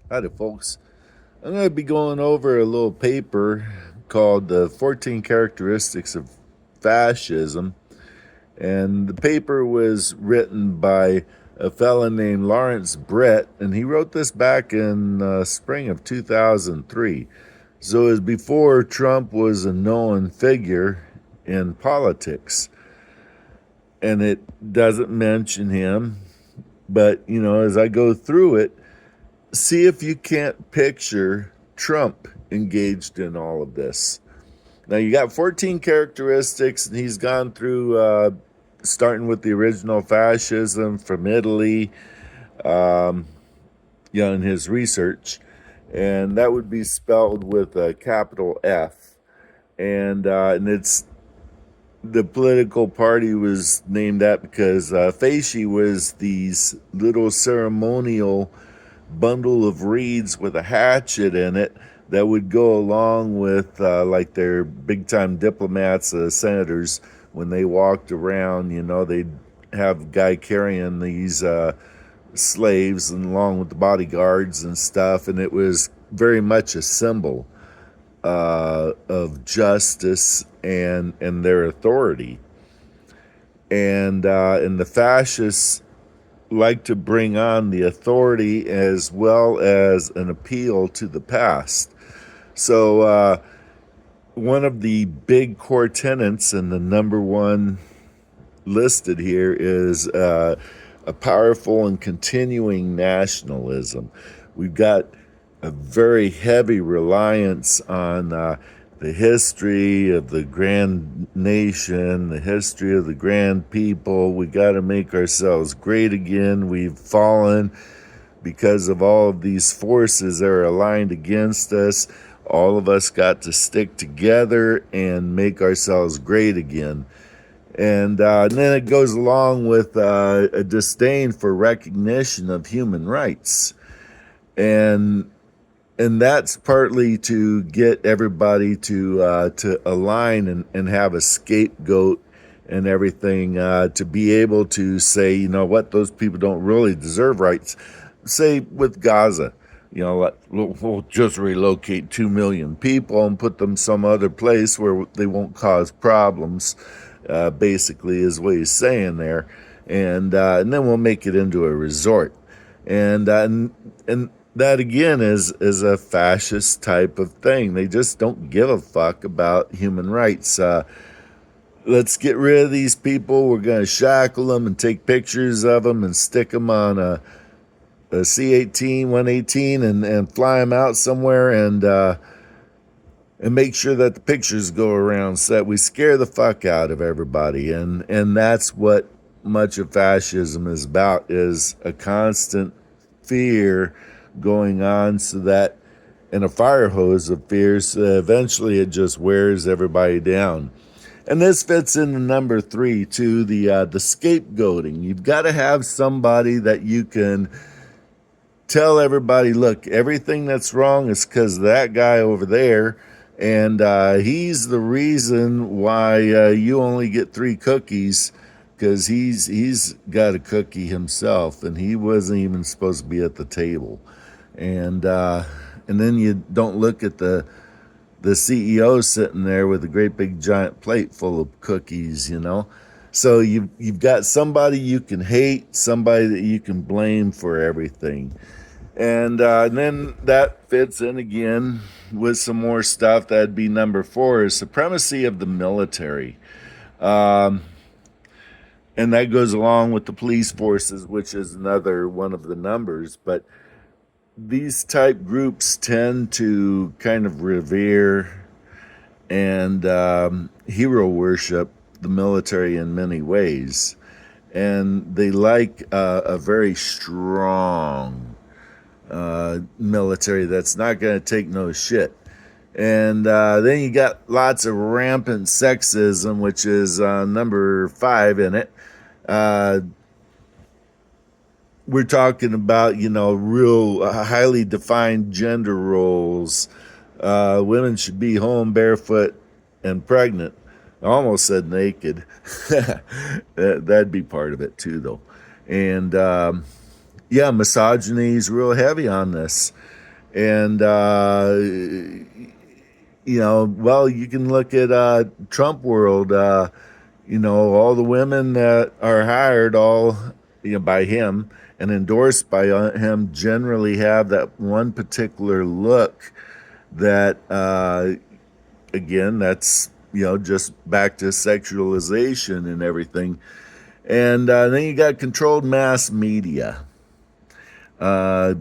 Howdy, folks. I'm going to be going over a little paper called The 14 Characteristics of Fascism. And the paper was written by a fella named Lawrence Brett, and he wrote this back in spring of 2003. So it was before Trump was a known figure in politics. And it doesn't mention him, but, as I go through it, see if you can't picture Trump engaged in all of this. Now, you got 14 characteristics, and he's gone through, starting with the original fascism from Italy, in his research. And that would be spelled with a capital F. And it's the political party was named that because Fasci was these little ceremonial bundle of reeds with a hatchet in it that would go along with like their big time diplomats, senators, when they walked around. They'd have a guy carrying these slaves and along with the bodyguards and stuff, and it was very much a symbol of justice and their authority. And the fascists like to bring on the authority as well as an appeal to the past. So one of the big core tenets, and the number one listed here, is a powerful and continuing nationalism. We've got a very heavy reliance on the history of the grand nation, the history of the grand people. We got to make ourselves great again. We've fallen because of all of these forces that are aligned against us. All of us got to stick together and make ourselves great again. And then it goes along with a disdain for recognition of human rights. And that's partly to get everybody to align and have a scapegoat and everything, to be able to say, you know what, those people don't really deserve rights. Say with Gaza, we'll just relocate 2 million people and put them some other place where they won't cause problems. Basically, is what he's saying there, and then we'll make it into a resort, and that again is a fascist type of thing. They just don't give a fuck about human rights. Let's get rid of these people. We're going to shackle them and take pictures of them and stick them on a C-18, 118, and fly them out somewhere and make sure that the pictures go around so that we scare the fuck out of everybody. And that's what much of fascism is about, is a constant fear going on, so that in a fire hose of fear, so eventually it just wears everybody down. And this fits into number 3 too, the scapegoating. You've got to have somebody that you can tell everybody, look, everything that's wrong is because of that guy over there, and he's the reason why you only get 3 cookies, because he's got a cookie himself, and he wasn't even supposed to be at the table. And then you don't look at the CEO sitting there with a great big giant plate full of cookies. So you've got somebody you can hate, somebody that you can blame for everything. And then that fits in again with some more stuff. That'd be number 4, is supremacy of the military. And that goes along with the police forces, which is another one of the numbers. But these type groups tend to kind of revere and hero worship the military in many ways. And they like a very strong military that's not going to take no shit. And then you got lots of rampant sexism, which is number 5 in it. We're talking about, real highly defined gender roles. Women should be home barefoot and pregnant. I almost said naked. That'd be part of it too, though. And Yeah, misogyny is real heavy on this. And, well, you can look at Trump world. All the women that are hired by him and endorsed by him generally have that one particular look that, again, that's, just back to sexualization and everything. And then you got controlled mass media. Uh,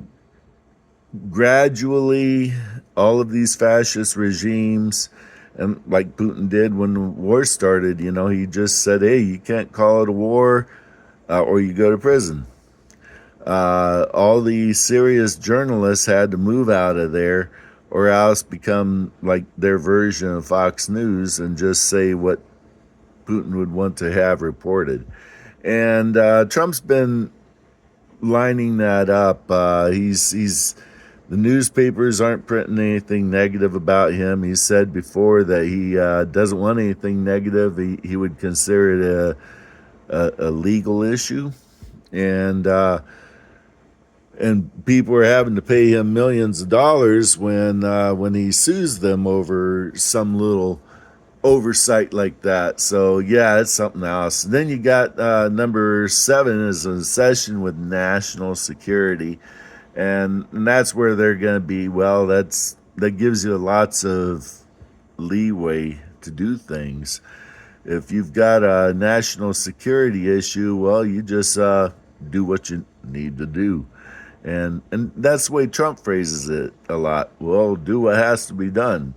Gradually, all of these fascist regimes, and like Putin did when the war started, he just said, hey, you can't call it a war or you go to prison. All the serious journalists had to move out of there or else become like their version of Fox News and just say what Putin would want to have reported. And Trump's been lining that up. He's the newspapers aren't printing anything negative about him. He said before that he doesn't want anything negative. He would consider it a legal issue, and people are having to pay him millions of dollars when he sues them over some little oversight like that. So yeah, it's something else. Then you got number 7 is an obsession with national security, and that's where they're going to be. Well, that gives you lots of leeway to do things. If you've got a national security issue, well, you just do what you need to do. And that's the way Trump phrases it a lot. Well, do what has to be done.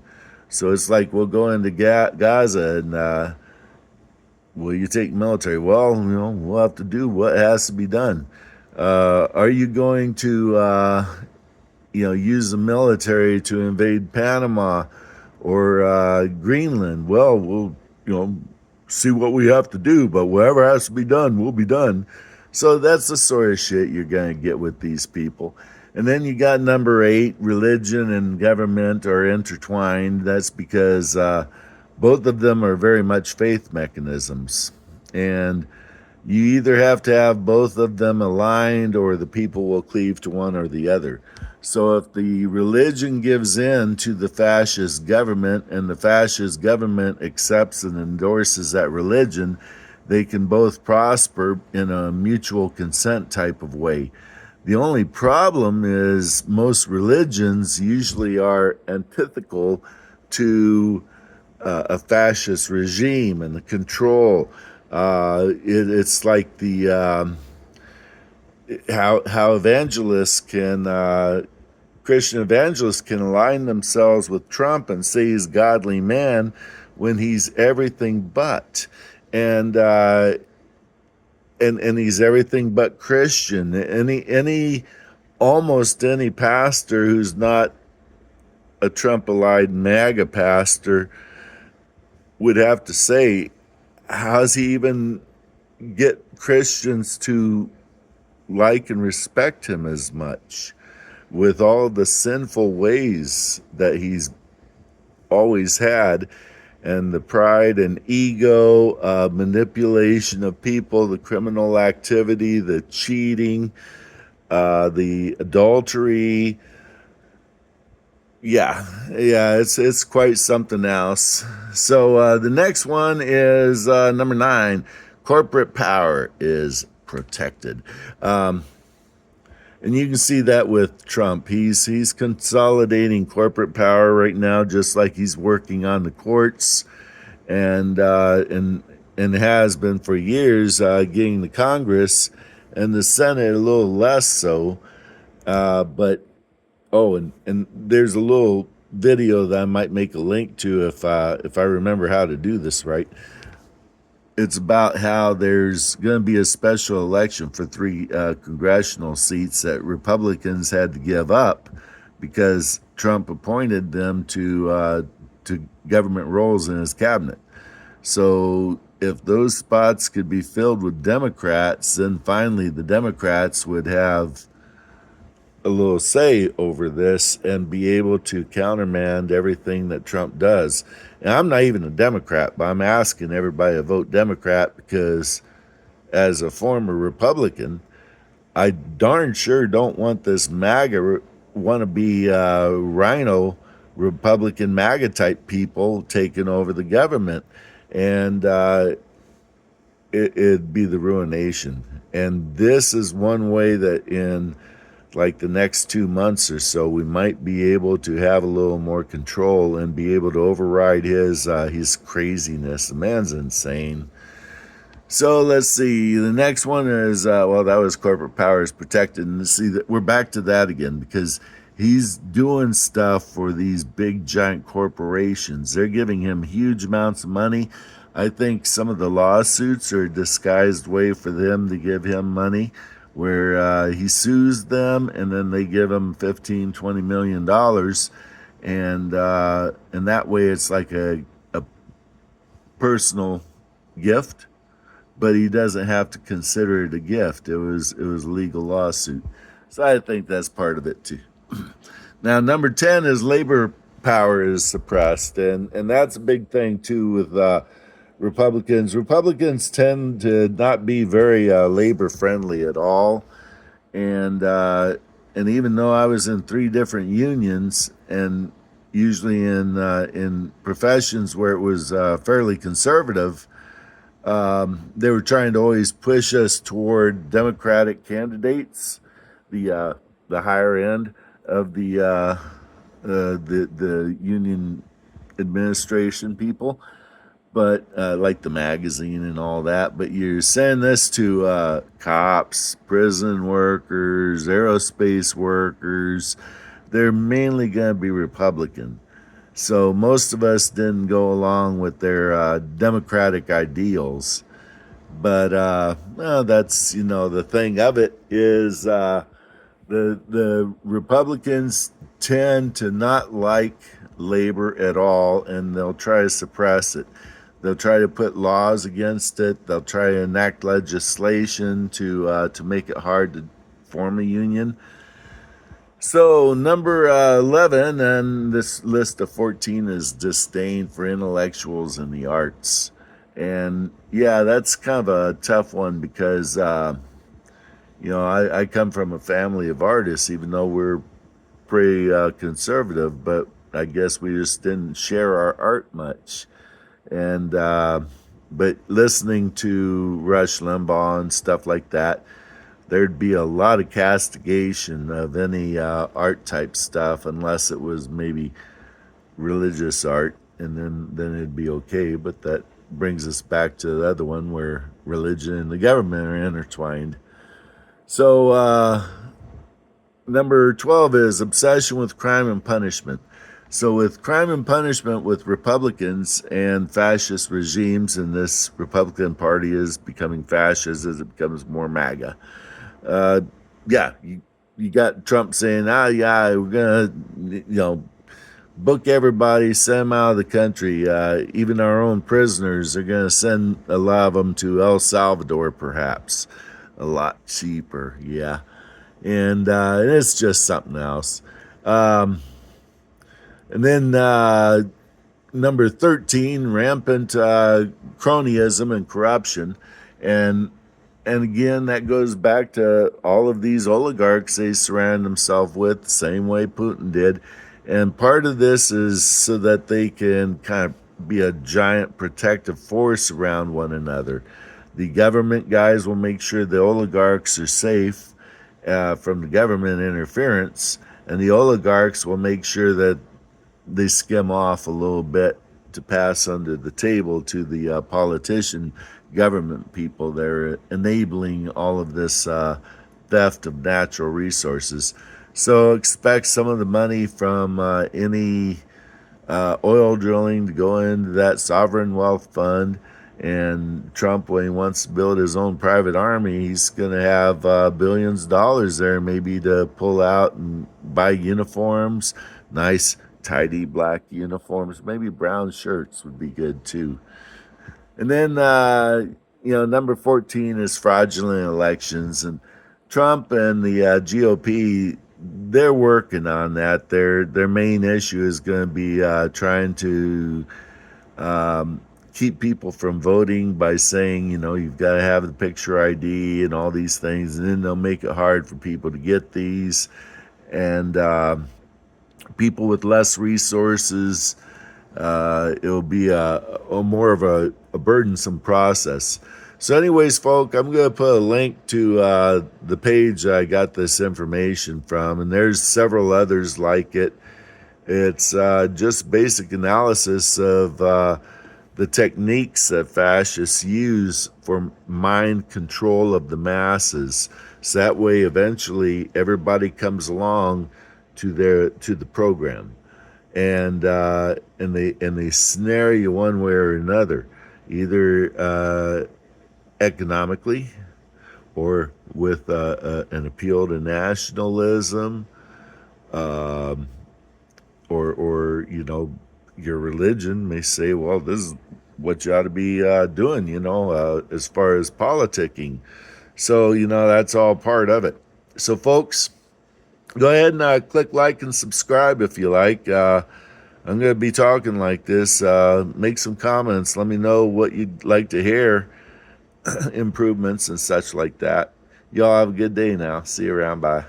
So it's like we'll go into Gaza and will you take military? Well, we'll have to do what has to be done. Are you going to use the military to invade Panama or Greenland? Well, we'll see what we have to do, but whatever has to be done will be done. So that's the sort of shit you're going to get with these people. And then you got number 8, religion and government are intertwined. That's because both of them are very much faith mechanisms. And you either have to have both of them aligned or the people will cleave to one or the other. So if the religion gives in to the fascist government and the fascist government accepts and endorses that religion, they can both prosper in a mutual consent type of way. The only problem is most religions usually are antithetical to a fascist regime and the control. It's like the how evangelists can Christian evangelists can align themselves with Trump and say he's a godly man when he's everything but, and he's everything but Christian. Almost any pastor who's not a Trump-allied MAGA pastor would have to say, how's he even get Christians to like and respect him as much with all the sinful ways that he's always had, and the pride and ego, manipulation of people, the criminal activity, the cheating, the adultery. Yeah, it's quite something else. So the next one is number 9. Corporate power is protected. And you can see that with Trump. He's consolidating corporate power right now, just like he's working on the courts, and has been for years, getting the Congress and the Senate a little less so. But and there's a little video that I might make a link to if I remember how to do this right. It's about how there's going to be a special election for 3 congressional seats that Republicans had to give up because Trump appointed them to government roles in his cabinet. So if those spots could be filled with Democrats, then finally the Democrats would have a little say over this and be able to countermand everything that Trump does. And I'm not even a Democrat, but I'm asking everybody to vote Democrat because as a former Republican, I darn sure don't want this MAGA wannabe rhino Republican MAGA type people taking over the government, and it'd be the ruination. And this is one way that in like the next 2 months or so, we might be able to have a little more control and be able to override his craziness. The man's insane. So let's see. The next one is well, that was corporate power is protected, and see that we're back to that again because he's doing stuff for these big giant corporations. They're giving him huge amounts of money. I think some of the lawsuits are a disguised way for them to give him money, where he sues them and then they give him $15-20 million, and that way it's like a personal gift, but he doesn't have to consider it a gift. It was a legal lawsuit. So I think that's part of it too. Now, number 10 is labor power is suppressed, and that's a big thing too with Republicans. Republicans tend to not be very labor friendly at all, and even though I was in 3 different unions, and usually in professions where it was fairly conservative, they were trying to always push us toward Democratic candidates, the higher end of the union administration people, but like the magazine and all that. But you're saying this to cops, prison workers, aerospace workers. They're mainly going to be Republican. So most of us didn't go along with their democratic ideals. But well, that's, the thing of it is the Republicans tend to not like labor at all, and they'll try to suppress it. They'll try to put laws against it. They'll try to enact legislation to make it hard to form a union. So number 11 on this list of 14 is disdain for intellectuals and the arts. And yeah, that's kind of a tough one because, I come from a family of artists, even though we're pretty conservative, but I guess we just didn't share our art much. And, but listening to Rush Limbaugh and stuff like that, there'd be a lot of castigation of any art type stuff unless it was maybe religious art, and then it'd be okay. But that brings us back to the other one where religion and the government are intertwined. So number 12 is obsession with crime and punishment. So with crime and punishment with Republicans and fascist regimes, and this Republican Party is becoming fascist as it becomes more MAGA. Yeah, you got Trump saying, yeah, we're going to, book everybody, send them out of the country. Even our own prisoners, they're going to send a lot of them to El Salvador, perhaps. A lot cheaper, yeah. And it's just something else. And then number 13, rampant cronyism and corruption. And again, that goes back to all of these oligarchs they surround themselves with, the same way Putin did. And part of this is so that they can kind of be a giant protective force around one another. The government guys will make sure the oligarchs are safe from the government interference, and the oligarchs will make sure that they skim off a little bit to pass under the table to the politician government people. They're enabling all of this theft of natural resources. So expect some of the money from any oil drilling to go into that sovereign wealth fund. And Trump, when he wants to build his own private army, he's going to have billions of dollars there, maybe to pull out and buy uniforms, nice, tidy black uniforms. Maybe brown shirts would be good too. And then, number 14 is fraudulent elections. And Trump and the GOP, they're working on that. Their main issue is going to be trying to keep people from voting by saying, you know, you've got to have the picture ID and all these things, and then they'll make it hard for people to get these. And people with less resources, it'll be a more of a burdensome process. So anyways, folk, I'm going to put a link to the page I got this information from, and there's several others like it. It's just basic analysis of the techniques that fascists use for mind control of the masses. So that way, eventually, everybody comes along to the program, and they snare you one way or another, either economically or with an appeal to nationalism, or you know, your religion may say, well, this is what you ought to be doing, you know, as far as politicking. So, you know, that's all part of it. So, folks, go ahead and click like and subscribe if you like. I'm going to be talking like this. Make some comments. Let me know what you'd like to hear, improvements and such like that. Y'all have a good day now. See you around. Bye.